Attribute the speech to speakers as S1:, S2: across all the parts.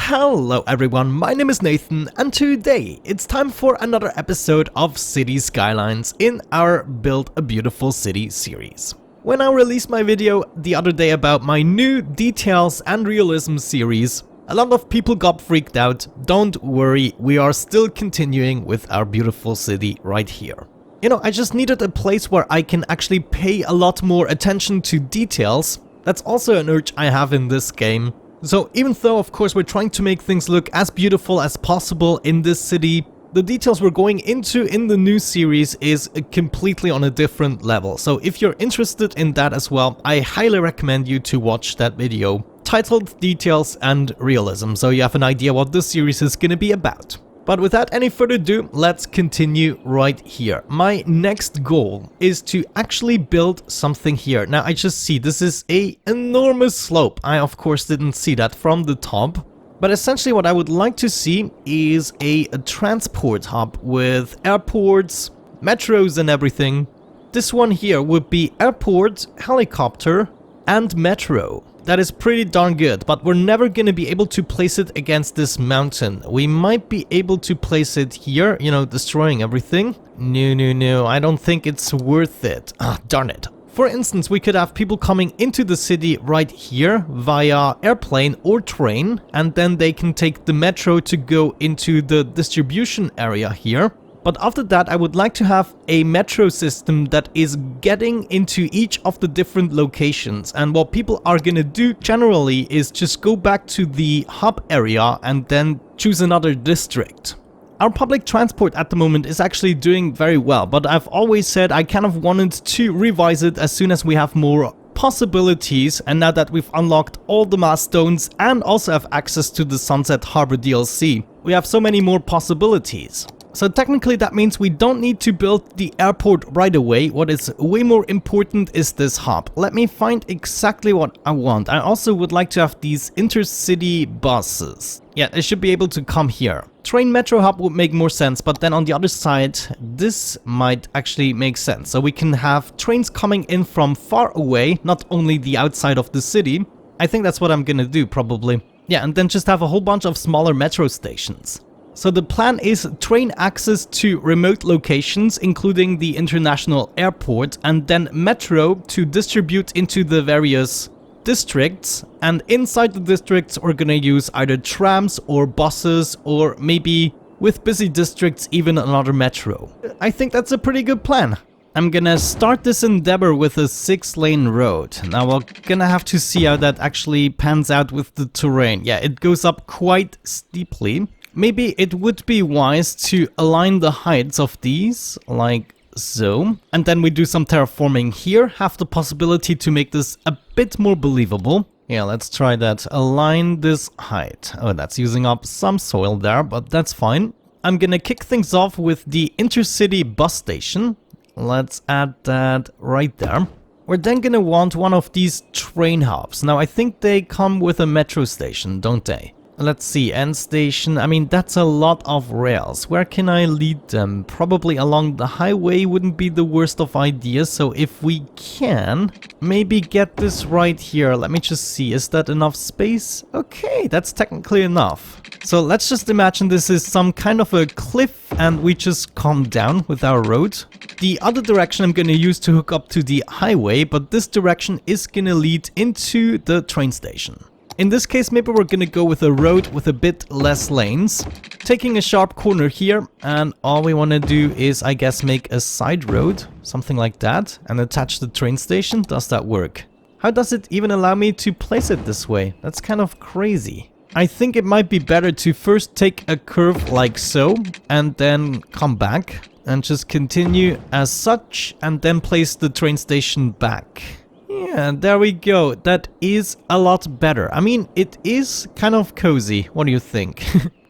S1: Hello everyone, my name is Nathan and today it's time for another episode of City Skylines in our Build a Beautiful City series. When I released my video the other day about my new Details and Realism series, a lot of people got freaked out. Don't worry, we are still continuing with our beautiful city right here. You know, I just needed a place where I can actually pay a lot more attention to details. That's also an urge I have in this game. So even though of course we're trying to make things look as beautiful as possible in this city, the details we're going into in the new series is completely on a different level. So if you're interested in that as well, I highly recommend you to watch that video titled Details and Realism, so you have an idea what this series is gonna be about. But without any further ado, let's continue right here. My next goal is to actually build something here. Now I just see this is an enormous slope. I of course didn't see that from the top. But essentially what I would like to see is a transport hub with airports, metros and everything. This one here would be airport, helicopter and metro. That is pretty darn good, but we're never gonna be able to place it against this mountain. We might be able to place it here, you know, destroying everything. No, I don't think it's worth it. Ah, darn it. For instance, we could have people coming into the city right here via airplane or train, and then they can take the metro to go into the distribution area here. But after that, I would like to have a metro system that is getting into each of the different locations. And what people are gonna do generally is just go back to the hub area and then choose another district. Our public transport at the moment is actually doing very well, but I've always said I kind of wanted to revise it as soon as we have more possibilities, and now that we've unlocked all the milestones and also have access to the Sunset Harbor DLC, we have so many more possibilities. So technically that means we don't need to build the airport right away. What is way more important is this hub. Let me find exactly what I want. I also would like to have these intercity buses. Yeah, they should be able to come here. Train metro hub would make more sense, but then on the other side, this might actually make sense. So we can have trains coming in from far away, not only the outside of the city. I think that's what I'm gonna do probably. Yeah, and then just have a whole bunch of smaller metro stations. So the plan is train access to remote locations, including the international airport, and then metro to distribute into the various districts. And inside the districts, we're gonna use either trams or buses, or maybe with busy districts, even another metro. I think that's a pretty good plan. I'm gonna start this endeavor with a 6-lane road. Now we're gonna have to see how that actually pans out with the terrain. Yeah, it goes up quite steeply. Maybe it would be wise to align the heights of these, like so. And then we do some terraforming here, have the possibility to make this a bit more believable. Yeah, let's try that. Align this height. Oh, that's using up some soil there, but that's fine. I'm gonna kick things off with the Intercity Bus Station. Let's add that right there. We're then gonna want one of these train hubs. Now, I think they come with a metro station, don't they? Let's see, end station. I mean, that's a lot of rails. Where can I lead them? Probably along the highway wouldn't be the worst of ideas. So if we can, maybe get this right here. Let me just see. Is that enough space? Okay, that's technically enough. So let's just imagine this is some kind of a cliff and we just come down with our road. The other direction I'm going to use to hook up to the highway, but this direction is going to lead into the train station. In this case, maybe we're gonna go with a road with a bit less lanes, taking a sharp corner here, and all we want to do is, I guess, make a side road, something like that, and attach the train station. Does that work? How does it even allow me to place it this way? That's kind of crazy. I think it might be better to first take a curve like so, and then come back, and just continue as such, and then place the train station back. Yeah, there we go. That is a lot better. I mean, it is kind of cozy. What do you think?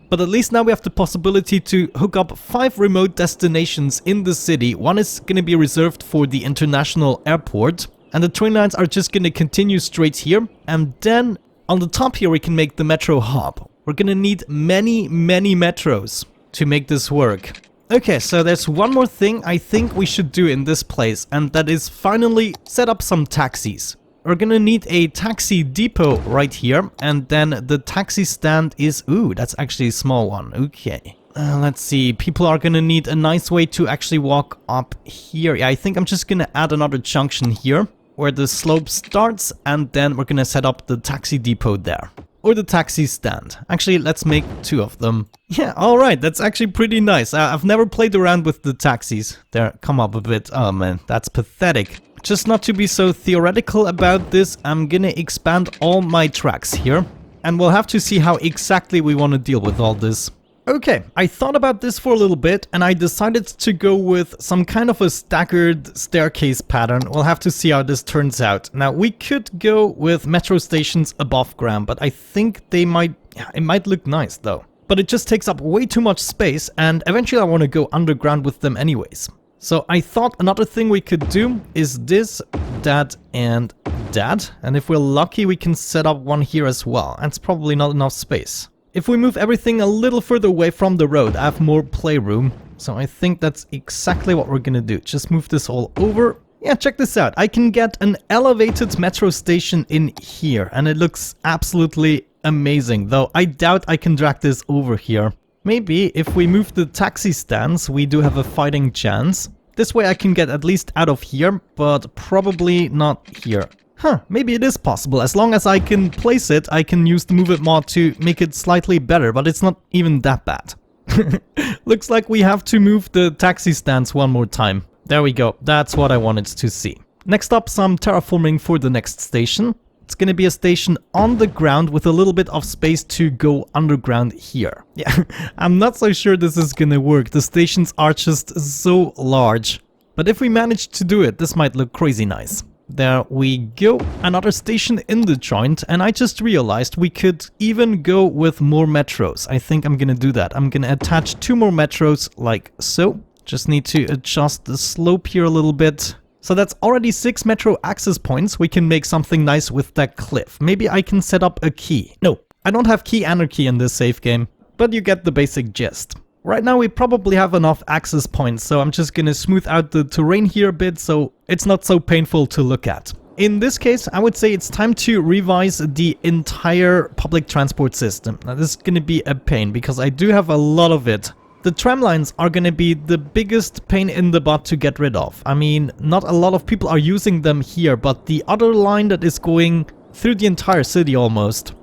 S1: But at least now we have the possibility to hook up 5 remote destinations in the city. One is going to be reserved for the international airport, and the train lines are just going to continue straight here. And then on the top here we can make the metro hub. We're going to need many metros to make this work. Okay, so there's one more thing I think we should do in this place, and that is finally set up some taxis. we're gonna need a taxi depot right here, and then the taxi stand is... Ooh, that's actually a small one. Okay. Let's see. People are gonna need a nice way to actually walk up here. Yeah, I think I'm just gonna add another junction here, where the slope starts, and then we're gonna set up the taxi depot there. Or the taxi stand. Actually, let's make 2 of them. Yeah, alright, that's actually pretty nice. I've never played around with the taxis. There, come up a bit. Oh man, that's pathetic. Just not to be so theoretical about this, I'm gonna expand all my tracks here. And we'll have to see how exactly we want to deal with all this. Okay, I thought about this for a little bit and I decided to go with some kind of a staggered staircase pattern. We'll have to see how this turns out. Now, we could go with metro stations above ground, but I think it might look nice though. But it just takes up way too much space and eventually I want to go underground with them anyways. So I thought another thing we could do is this, that and that. And if we're lucky, we can set up one here as well. And it's probably not enough space. If we move everything a little further away from the road, I have more playroom. So I think that's exactly what we're gonna do. Just move this all over. Yeah, check this out. I can get an elevated metro station in here. And it looks absolutely amazing. Though I doubt I can drag this over here. Maybe if we move the taxi stands, we do have a fighting chance. This way I can get at least out of here, but probably not here. Huh, maybe it is possible. As long as I can place it, I can use the Move It mod to make it slightly better, but it's not even that bad. Looks like we have to move the taxi stands one more time. There we go, that's what I wanted to see. Next up, some terraforming for the next station. It's gonna be a station on the ground with a little bit of space to go underground here. Yeah, I'm not so sure this is gonna work. The stations are just so large. But if we manage to do it, this might look crazy nice. There we go, another station in the joint, and I just realized we could even go with more metros. I think I'm gonna do that. I'm gonna attach 2 more metros like so. Just need to adjust the slope here a little bit. So that's already 6 metro access points. We can make something nice with that cliff. Maybe I can set up a key. No, I don't have key anarchy in this save game, but you get the basic gist. Right now we probably have enough access points, so I'm just gonna smooth out the terrain here a bit so it's not so painful to look at. In this case, I would say it's time to revise the entire public transport system. Now this is gonna be a pain because I do have a lot of it. The tram lines are gonna be the biggest pain in the butt to get rid of. I mean, not a lot of people are using them here, but the other line that is going through the entire city almost.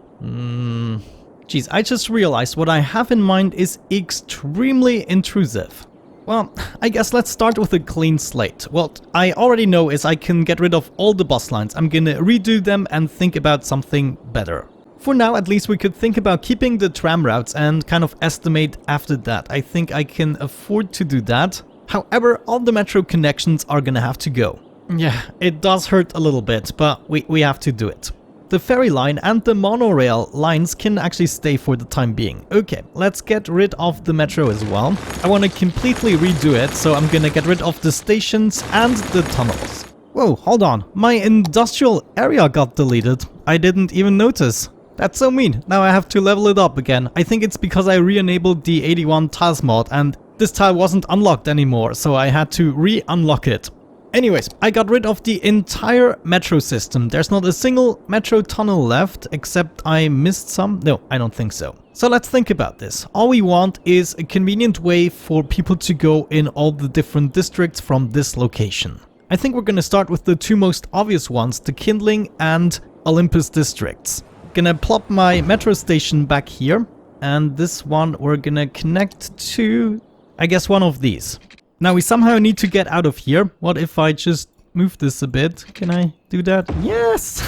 S1: Geez, I just realized what I have in mind is extremely intrusive. Well, I guess let's start with a clean slate. What I already know is I can get rid of all the bus lines. I'm gonna redo them and think about something better. For now, at least we could think about keeping the tram routes and kind of estimate after that. I think I can afford to do that. However, all the metro connections are gonna have to go. Yeah, it does hurt a little bit, but we have to do it. The ferry line and the monorail lines can actually stay for the time being. Okay, let's get rid of the metro as well. I want to completely redo it, so I'm gonna get rid of the stations and the tunnels. Whoa, hold on. My industrial area got deleted. I didn't even notice. That's so mean. Now I have to level it up again. I think it's because I re-enabled the 81 tiles mod and this tile wasn't unlocked anymore, so I had to re-unlock it. Anyways, I got rid of the entire metro system. There's not a single metro tunnel left, except I missed some. No, I don't think so. So let's think about this. All we want is a convenient way for people to go in all the different districts from this location. I think we're gonna start with the 2 most obvious ones, the Kindling and Olympus districts. Gonna plop my metro station back here, and this one we're gonna connect to, I guess, one of these. Now we somehow need to get out of here. What if I just move this a bit? Can I do that? Yes!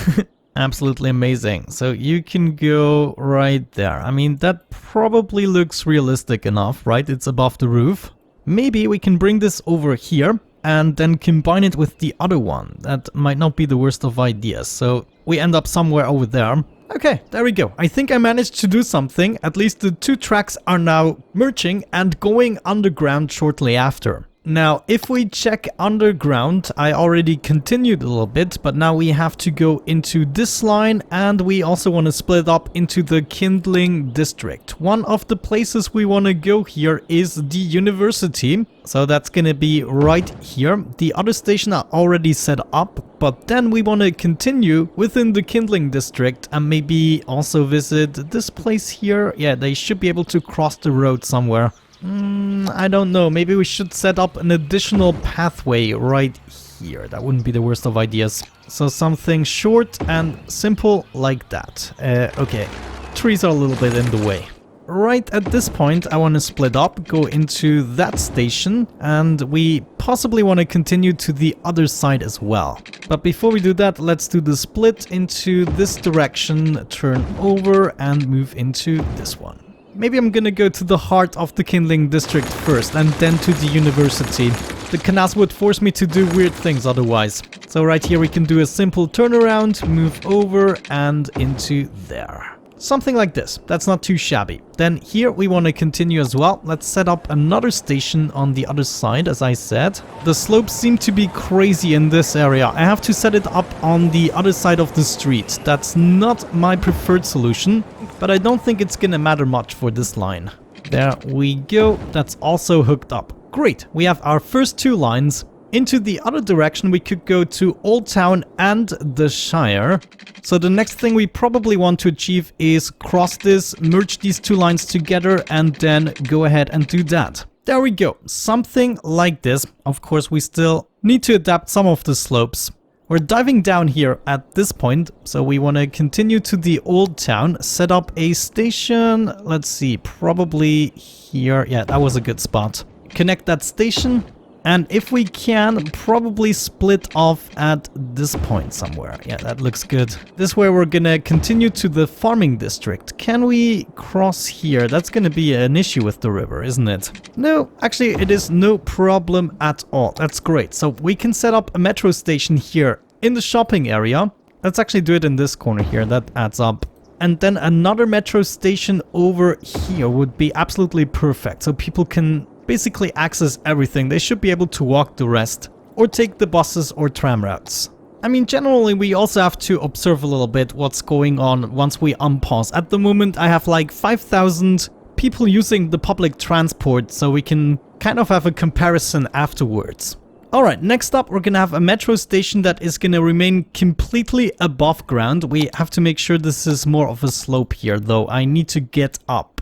S1: Absolutely amazing. So you can go right there. I mean, that probably looks realistic enough, right? It's above the roof. Maybe we can bring this over here and then combine it with the other one. That might not be the worst of ideas. So we end up somewhere over there. Okay, there we go. I think I managed to do something. At least the 2 tracks are now merging and going underground shortly after. Now, if we check underground, I already continued a little bit, but now we have to go into this line, and we also want to split up into the kindling district. One of the places we want to go here is the university, so that's going to be right here. The other station are already set up, but then we want to continue within the kindling district and maybe also visit this place here. Yeah, they should be able to cross the road somewhere. I don't know, maybe we should set up an additional pathway right here. That wouldn't be the worst of ideas. So something short and simple like that. Okay, trees are a little bit in the way. Right at this point, I want to split up, go into that station, and we possibly want to continue to the other side as well. But before we do that, let's do the split into this direction, turn over, and move into this one. Maybe I'm gonna go to the heart of the kindling district first and then to the university. The canals would force me to do weird things otherwise. So right here we can do a simple turnaround, move over and into there. Something like this. That's not too shabby. Then here we want to continue as well. Let's set up another station on the other side, as I said. The slopes seem to be crazy in this area. I have to set it up on the other side of the street. That's not my preferred solution, but I don't think it's gonna matter much for this line. There we go. That's also hooked up. Great. We have our first two lines. Into the other direction we could go to Old Town and the Shire. So the next thing we probably want to achieve is cross this, merge these two lines together and then go ahead and do that. There we go, something like this. Of course we still need to adapt some of the slopes. We're diving down here at this point, so we want to continue to the Old Town, set up a station, let's see, probably here. Yeah, that was a good spot. Connect that station. And if we can, probably split off at this point somewhere. Yeah, that looks good. This way we're gonna continue to the farming district. Can we cross here? That's gonna be an issue with the river, isn't it? No, actually it is no problem at all. That's great. So we can set up a metro station here in the shopping area. Let's actually do it in this corner here. That adds up. And then another metro station over here would be absolutely perfect. So people can basically access everything. They should be able to walk the rest or take the buses or tram routes. I mean, generally we also have to observe a little bit what's going on once we unpause. At the moment I have like 5,000 people using the public transport, so we can kind of have a comparison afterwards. Alright, next up we're gonna have a metro station that is gonna remain completely above ground. We have to make sure this is more of a slope here though. I need to get up.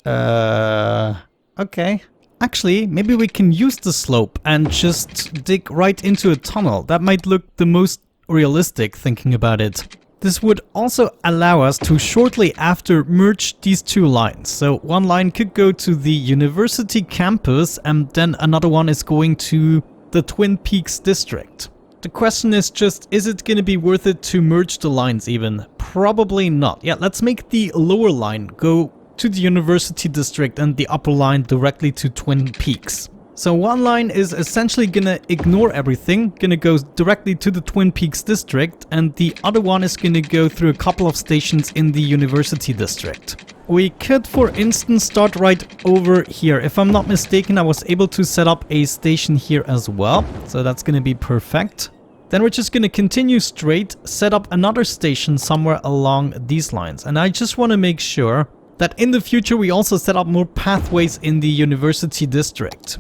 S1: Okay. Actually, maybe we can use the slope and just dig right into a tunnel. That might look the most realistic, thinking about it. This would also allow us to shortly after merge these two lines. So one line could go to the university campus and then another one is going to the Twin Peaks district. The question is just, is it going to be worth it to merge the lines even? Probably not. Yeah, let's make the lower line go to the University District and the upper line directly to Twin Peaks. So one line is essentially gonna ignore everything, gonna go directly to the Twin Peaks District, and the other one is gonna go through a couple of stations in the University District. We could, for instance, start right over here. If I'm not mistaken, I was able to set up a station here as well, so that's gonna be perfect. Then we're just gonna continue straight, set up another station somewhere along these lines, and I just want to make sure that in the future we also set up more pathways in the University District.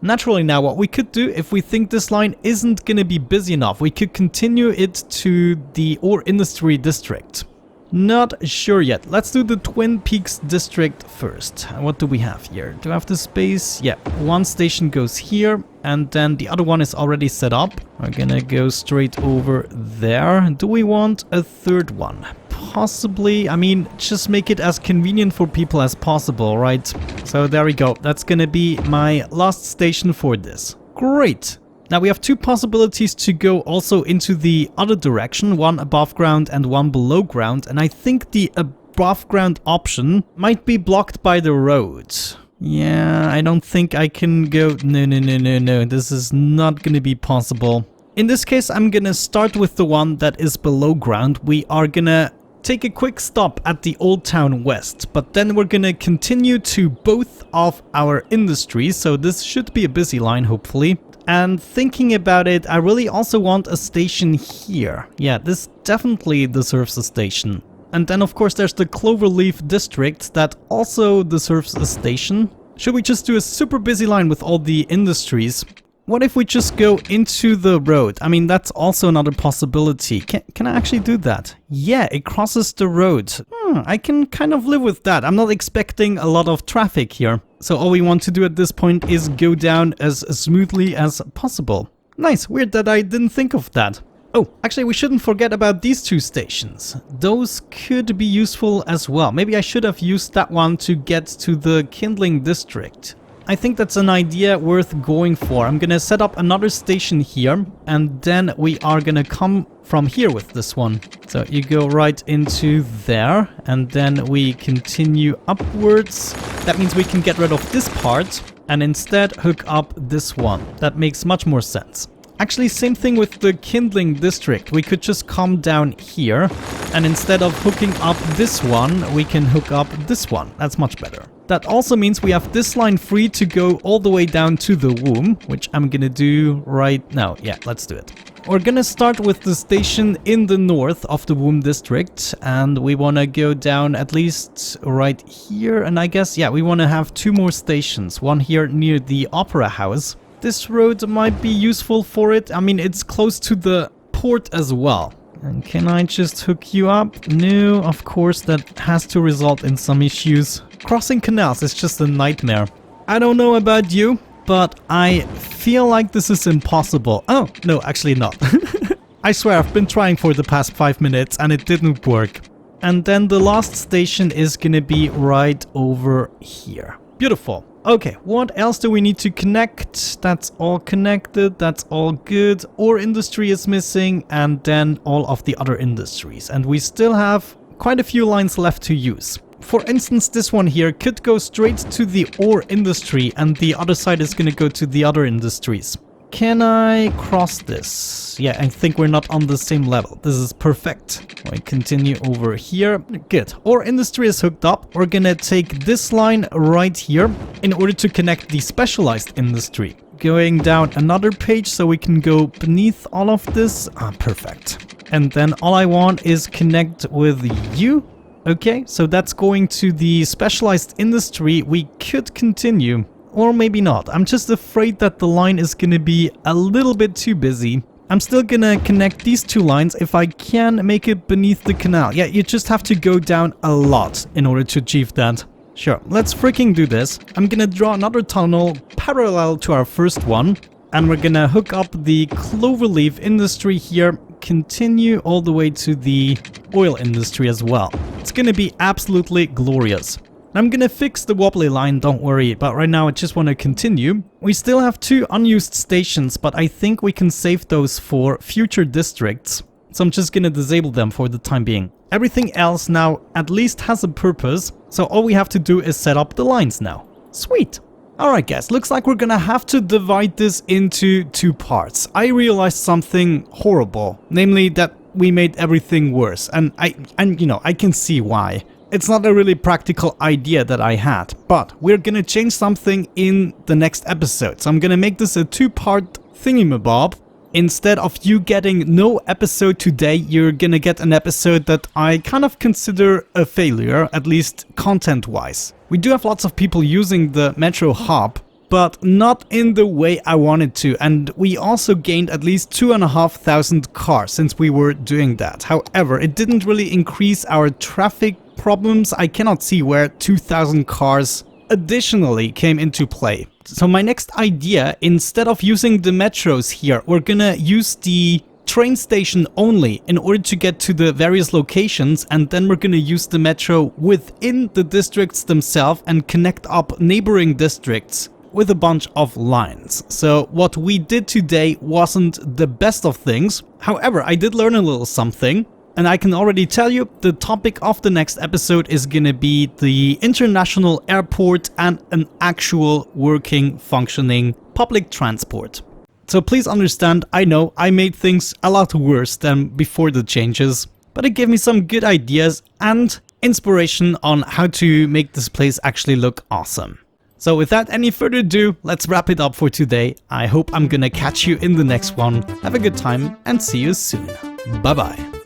S1: Naturally now, what we could do, if we think this line isn't gonna be busy enough, we could continue it to the Ore Industry District. Not sure yet. Let's do the Twin Peaks District first. What do we have here? Do I have the space? Yeah, one station goes here, and then the other one is already set up. We're gonna go straight over there. Do we want a third one? Possibly. I mean, just make it as convenient for people as possible, right? So there we go. That's gonna be my last station for this. Great. Now we have two possibilities to go also into the other direction, one above ground and one below ground, and I think the above ground option might be blocked by the road. Yeah, I don't think I can go... No, this is not gonna be possible. In this case, I'm gonna start with the one that is below ground. We are gonna take a quick stop at the Old Town West, but then we're gonna continue to both of our industries, so this should be a busy line hopefully. And thinking about it, I really also want a station here. Yeah, this definitely deserves a station. And then of course there's the Cloverleaf district that also deserves a station. Should we just do a super busy line with all the industries? What if we just go into the road? I mean, that's also another possibility. Can I actually do that? Yeah, it crosses the road. I can kind of live with that. I'm not expecting a lot of traffic here. So all we want to do at this point is go down as smoothly as possible. Nice, weird that I didn't think of that. Oh, actually we shouldn't forget about these two stations. Those could be useful as well. Maybe I should have used that one to get to the Kindling district. I think that's an idea worth going for. I'm gonna set up another station here, and then we are gonna come from here with this one. So you go right into there, and then we continue upwards. That means we can get rid of this part, and instead hook up this one. That makes much more sense. Actually, same thing with the Kindling district. We could just come down here, and instead of hooking up this one, we can hook up this one. That's much better. That also means we have this line free to go all the way down to the womb, which I'm gonna do right now. Yeah, let's do it. We're gonna start with the station in the north of the womb district, and we wanna go down at least right here, and I guess, yeah, we wanna have two more stations. One here near the Opera House. This road might be useful for it. I mean, it's close to the port as well. And can I just hook you up? No, of course, that has to result in some issues. Crossing canals is just a nightmare. I don't know about you, but I feel like this is impossible. Oh, no, actually not. I swear I've been trying for the past 5 minutes and it didn't work. And then the last station is gonna be right over here. Beautiful. Okay, what else do we need to connect? That's all connected, that's all good. Ore industry is missing, and then all of the other industries. And we still have quite a few lines left to use. For instance, this one here could go straight to the ore industry, and the other side is gonna go to the other industries. Can I cross this? Yeah, I think we're not on the same level. This is perfect. We continue over here. Good. Ore industry is hooked up. We're gonna take this line right here in order to connect the specialized industry. Going down another page so we can go beneath all of this. Perfect. And then all I want is connect with you. Okay, so that's going to the specialized industry. We could continue. Or maybe not. I'm just afraid that the line is gonna be a little bit too busy. I'm still gonna connect these two lines if I can make it beneath the canal. Yeah, you just have to go down a lot in order to achieve that. Sure, let's freaking do this. I'm gonna draw another tunnel parallel to our first one. And we're gonna hook up the Cloverleaf industry here. Continue all the way to the oil industry as well. It's gonna be absolutely glorious. I'm gonna fix the wobbly line, don't worry, but right now I just want to continue. We still have two unused stations, but I think we can save those for future districts. So I'm just gonna disable them for the time being. Everything else now at least has a purpose, so all we have to do is set up the lines now. Sweet! Alright guys, looks like we're gonna have to divide this into two parts. I realized something horrible, namely that we made everything worse, and I can see why. It's not a really practical idea that I had, but we're gonna change something in the next episode. So I'm gonna make this a two-part thingamabob. Instead of you getting no episode today, you're gonna get an episode that I kind of consider a failure, at least content-wise. We do have lots of people using the Metro hub, but not in the way I wanted to, and we also gained at least 2,500 cars since we were doing that. However, it didn't really increase our traffic problems. I cannot see where 2,000 cars additionally came into play. So my next idea, instead of using the metros here, we're gonna use the train station only in order to get to the various locations, and then we're gonna use the metro within the districts themselves and connect up neighboring districts with a bunch of lines. So what we did today wasn't the best of things. However, I did learn a little something. And I can already tell you, the topic of the next episode is gonna be the international airport and an actual working, functioning public transport. So please understand, I know I made things a lot worse than before the changes, but it gave me some good ideas and inspiration on how to make this place actually look awesome. So without any further ado, let's wrap it up for today. I hope I'm gonna catch you in the next one. Have a good time and see you soon. Bye bye.